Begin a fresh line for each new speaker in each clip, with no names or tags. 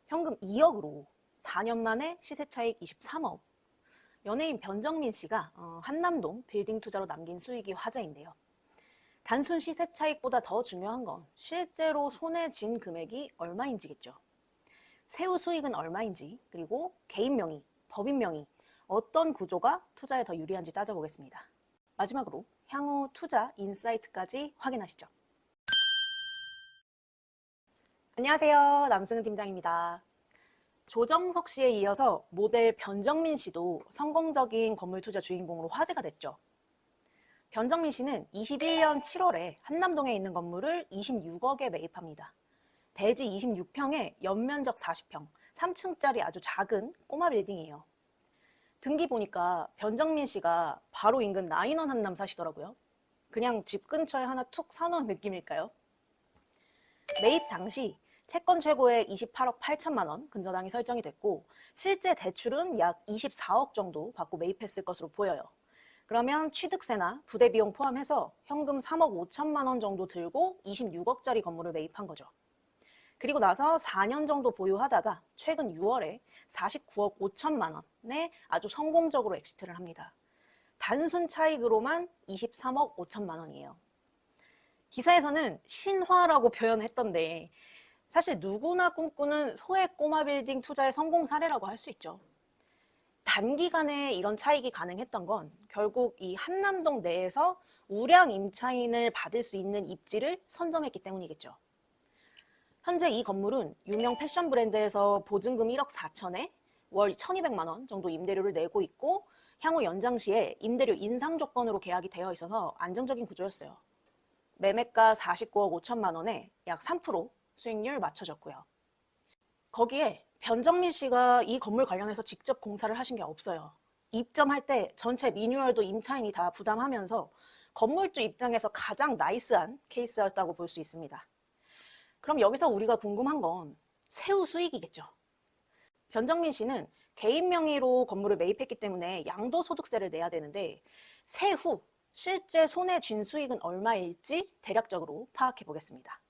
현금 2억으로 4년 만에 시세 차익 23억. 연예인 변정민 씨가 한남동 빌딩 투자로 남긴 수익이 화제인데요. 단순 시세 차익보다 더 중요한 건 실제로 손에 쥔 금액이 얼마인지겠죠. 세후 수익은 얼마인지, 그리고 개인 명의, 법인 명의, 어떤 구조가 투자에 더 유리한지 따져보겠습니다. 마지막으로 향후 투자 인사이트까지 확인하시죠. 안녕하세요. 남승은 팀장입니다. 조정석 씨에 이어서 모델 변정민 씨도 성공적인 건물 투자 주인공으로 화제가 됐죠. 변정민 씨는 21년 7월에 한남동에 있는 건물을 26억에 매입합니다. 대지 26평에 연면적 40평, 3층짜리 아주 작은 꼬마 빌딩이에요. 등기 보니까 변정민 씨가 바로 인근 나인원 한남 사시더라고요. 그냥 집 근처에 하나 툭 사놓은 느낌일까요? 매입 당시 채권 최고의 28억 8천만 원 근저당이 설정이 됐고 실제 대출은 약 24억 정도 받고 매입했을 것으로 보여요. 그러면 취득세나 부대 비용 포함해서 현금 3억 5천만 원 정도 들고 26억짜리 건물을 매입한 거죠. 그리고 나서 4년 정도 보유하다가 최근 6월에 49억 5천만 원에 아주 성공적으로 엑시트를 합니다. 단순 차익으로만 23억 5천만 원이에요. 기사에서는 신화라고 표현했던데 사실 누구나 꿈꾸는 소액 꼬마 빌딩 투자의 성공 사례라고 할 수 있죠. 단기간에 이런 차익이 가능했던 건 결국 이 한남동 내에서 우량 임차인을 받을 수 있는 입지를 선점했기 때문이겠죠. 현재 이 건물은 유명 패션 브랜드에서 보증금 1억 4천에 월 1,200만 원 정도 임대료를 내고 있고 향후 연장 시에 임대료 인상 조건으로 계약이 되어 있어서 안정적인 구조였어요. 매매가 49억 5천만 원에 약 3% 수익률 맞춰졌고요. 거기에 변정민 씨가 이 건물 관련해서 직접 공사를 하신 게 없어요. 입점할 때 전체 리뉴얼도 임차인이 다 부담하면서 건물주 입장에서 가장 나이스한 케이스였다고 볼 수 있습니다. 그럼 여기서 우리가 궁금한 건 세후 수익이겠죠. 변정민 씨는 개인 명의로 건물을 매입했기 때문에 양도소득세를 내야 되는데 세후 실제 손에 쥔 수익은 얼마일지 대략적으로 파악해 보겠습니다.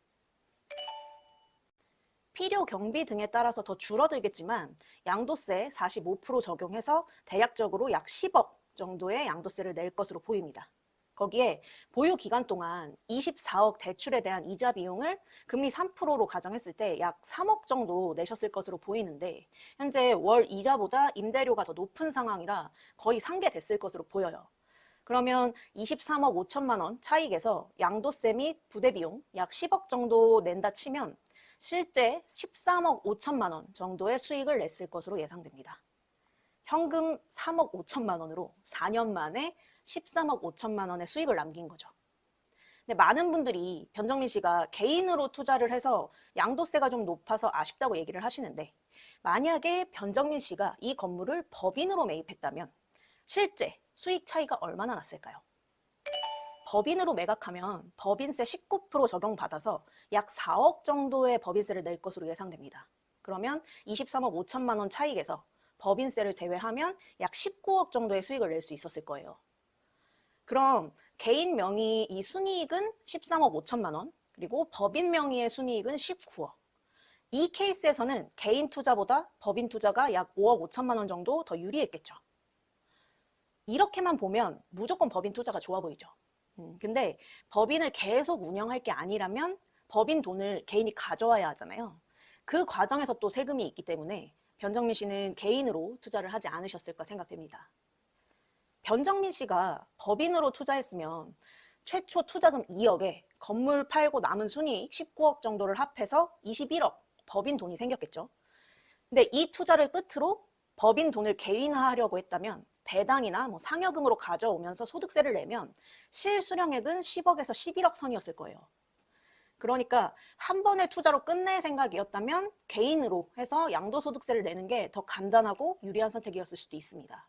필요 경비 등에 따라서 더 줄어들겠지만 양도세 45% 적용해서 대략적으로 약 10억 정도의 양도세를 낼 것으로 보입니다. 거기에 보유 기간 동안 24억 대출에 대한 이자 비용을 금리 3%로 가정했을 때 약 3억 정도 내셨을 것으로 보이는데 현재 월 이자보다 임대료가 더 높은 상황이라 거의 상계됐을 것으로 보여요. 그러면 23억 5천만 원 차익에서 양도세 및 부대 비용 약 10억 정도 낸다 치면 실제 13억 5천만 원 정도의 수익을 냈을 것으로 예상됩니다. 현금 3억 5천만 원으로 4년 만에 13억 5천만 원의 수익을 남긴 거죠. 근데 많은 분들이 변정민 씨가 개인으로 투자를 해서 양도세가 좀 높아서 아쉽다고 얘기를 하시는데 만약에 변정민 씨가 이 건물을 법인으로 매입했다면 실제 수익 차이가 얼마나 났을까요? 법인으로 매각하면 법인세 19% 적용받아서 약 4억 정도의 법인세를 낼 것으로 예상됩니다. 그러면 23억 5천만 원 차익에서 법인세를 제외하면 약 19억 정도의 수익을 낼 수 있었을 거예요. 그럼 개인 명의 이 순이익은 13억 5천만 원, 그리고 법인 명의의 순이익은 19억. 이 케이스에서는 개인 투자보다 법인 투자가 약 5억 5천만 원 정도 더 유리했겠죠. 이렇게만 보면 무조건 법인 투자가 좋아 보이죠. 근데 법인을 계속 운영할 게 아니라면 법인 돈을 개인이 가져와야 하잖아요. 그 과정에서 또 세금이 있기 때문에 변정민 씨는 개인으로 투자를 하지 않으셨을까 생각됩니다. 변정민 씨가 법인으로 투자했으면 최초 투자금 2억에 건물 팔고 남은 순이익 19억 정도를 합해서 21억 법인 돈이 생겼겠죠. 근데 이 투자를 끝으로 법인 돈을 개인화하려고 했다면 배당이나 상여금으로 가져오면서 소득세를 내면 실수령액은 10억에서 11억 선이었을 거예요. 그러니까 한 번의 투자로 끝낼 생각이었다면 개인으로 해서 양도소득세를 내는 게 더 간단하고 유리한 선택이었을 수도 있습니다.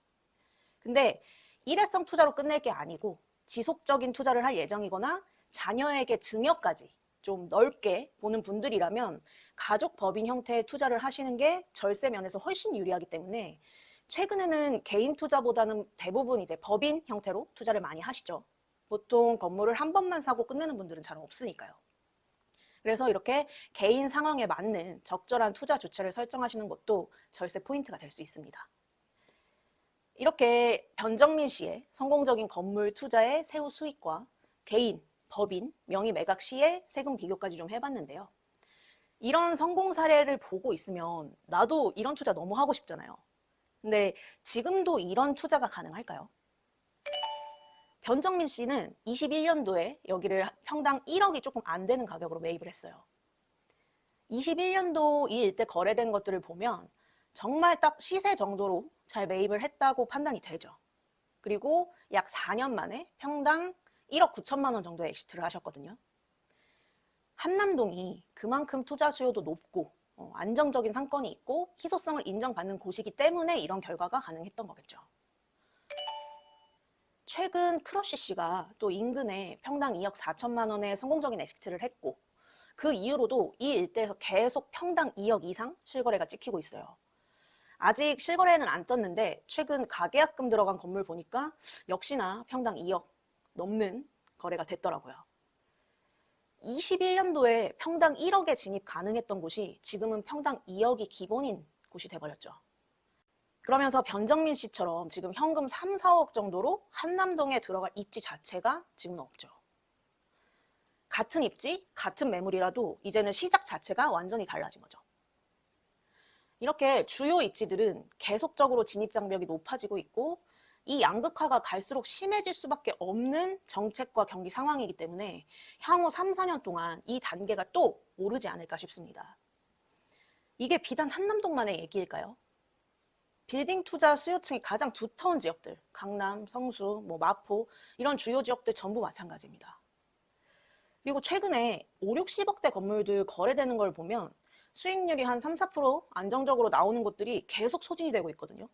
근데 일회성 투자로 끝낼 게 아니고 지속적인 투자를 할 예정이거나 자녀에게 증여까지 좀 넓게 보는 분들이라면 가족 법인 형태의 투자를 하시는 게 절세 면에서 훨씬 유리하기 때문에 최근에는 개인 투자보다는 대부분 이제 법인 형태로 투자를 많이 하시죠. 보통 건물을 한 번만 사고 끝내는 분들은 잘 없으니까요. 그래서 이렇게 개인 상황에 맞는 적절한 투자 주체를 설정하시는 것도 절세 포인트가 될 수 있습니다. 이렇게 변정민 씨의 성공적인 건물 투자의 세후 수익과 개인, 법인, 명의 매각 시의 세금 비교까지 좀 해봤는데요. 이런 성공 사례를 보고 있으면 나도 이런 투자 너무 하고 싶잖아요. 근데 지금도 이런 투자가 가능할까요? 변정민 씨는 21년도에 여기를 평당 1억이 조금 안 되는 가격으로 매입을 했어요. 21년도 이 일대 거래된 것들을 보면 정말 딱 시세 정도로 잘 매입을 했다고 판단이 되죠. 그리고 약 4년 만에 평당 1억 9천만 원 정도의 엑시트를 하셨거든요. 한남동이 그만큼 투자 수요도 높고 안정적인 상권이 있고 희소성을 인정받는 곳이기 때문에 이런 결과가 가능했던 거겠죠. 최근 크러쉬씨가 또 인근에 평당 2억 4천만 원의 성공적인 엑시트를 했고 그 이후로도 이 일대에서 계속 평당 2억 이상 실거래가 찍히고 있어요. 아직 실거래는 안 떴는데 최근 가계약금 들어간 건물 보니까 역시나 평당 2억 넘는 거래가 됐더라고요. 21년도에 평당 1억에 진입 가능했던 곳이 지금은 평당 2억이 기본인 곳이 돼버렸죠. 그러면서 변정민 씨처럼 지금 현금 3, 4억 정도로 한남동에 들어갈 입지 자체가 지금은 없죠. 같은 입지, 같은 매물이라도 이제는 시작 자체가 완전히 달라진 거죠. 이렇게 주요 입지들은 계속적으로 진입 장벽이 높아지고 있고 이 양극화가 갈수록 심해질 수밖에 없는 정책과 경기 상황이기 때문에 향후 3, 4년 동안 이 단계가 또 오르지 않을까 싶습니다. 이게 비단 한남동만의 얘기일까요? 빌딩 투자 수요층이 가장 두터운 지역들, 강남, 성수, 마포 이런 주요 지역들 전부 마찬가지입니다. 그리고 최근에 5, 60억대 건물들 거래되는 걸 보면 수익률이 한 3, 4% 안정적으로 나오는 곳들이 계속 소진이 되고 있거든요.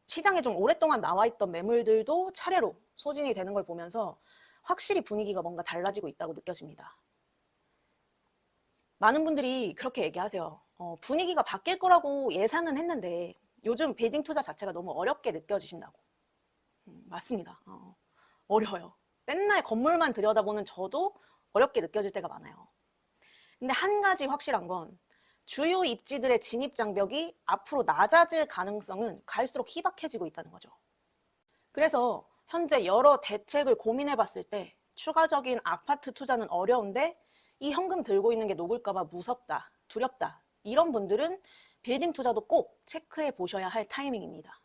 시장에 좀 오랫동안 나와 있던 매물들도 차례로 소진이 되는 걸 보면서 확실히 분위기가 뭔가 달라지고 있다고 느껴집니다. 많은 분들이 그렇게 얘기하세요. 분위기가 바뀔 거라고 예상은 했는데 요즘 빌딩 투자 자체가 너무 어렵게 느껴지신다고. 맞습니다. 어려워요. 맨날 건물만 들여다보는 저도 어렵게 느껴질 때가 많아요. 근데 한 가지 확실한 건 주요 입지들의 진입 장벽이 앞으로 낮아질 가능성은 갈수록 희박해지고 있다는 거죠. 그래서 현재 여러 대책을 고민해 봤을 때 추가적인 아파트 투자는 어려운데 이 현금 들고 있는 게 녹을까 봐 무섭다, 두렵다 이런 분들은 빌딩 투자도 꼭 체크해 보셔야 할 타이밍입니다.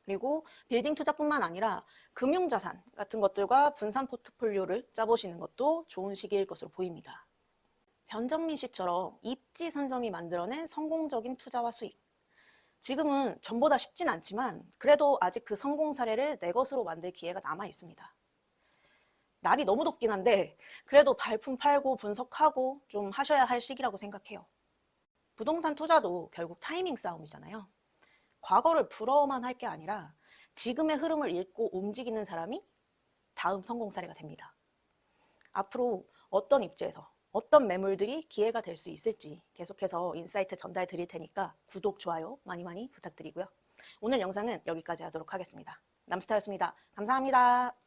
그리고 빌딩 투자뿐만 아니라 금융자산 같은 것들과 분산 포트폴리오를 짜보시는 것도 좋은 시기일 것으로 보입니다. 변정민 씨처럼 입지 선점이 만들어낸 성공적인 투자와 수익. 지금은 전보다 쉽진 않지만 그래도 아직 그 성공 사례를 내 것으로 만들 기회가 남아 있습니다. 날이 너무 덥긴 한데 그래도 발품 팔고 분석하고 좀 하셔야 할 시기라고 생각해요. 부동산 투자도 결국 타이밍 싸움이잖아요. 과거를 부러워만 할 게 아니라 지금의 흐름을 읽고 움직이는 사람이 다음 성공 사례가 됩니다. 앞으로 어떤 입지에서 어떤 매물들이 기회가 될 수 있을지 계속해서 인사이트 전달 드릴 테니까 구독, 좋아요 많이 많이 부탁드리고요. 오늘 영상은 여기까지 하도록 하겠습니다. 남스타였습니다. 감사합니다.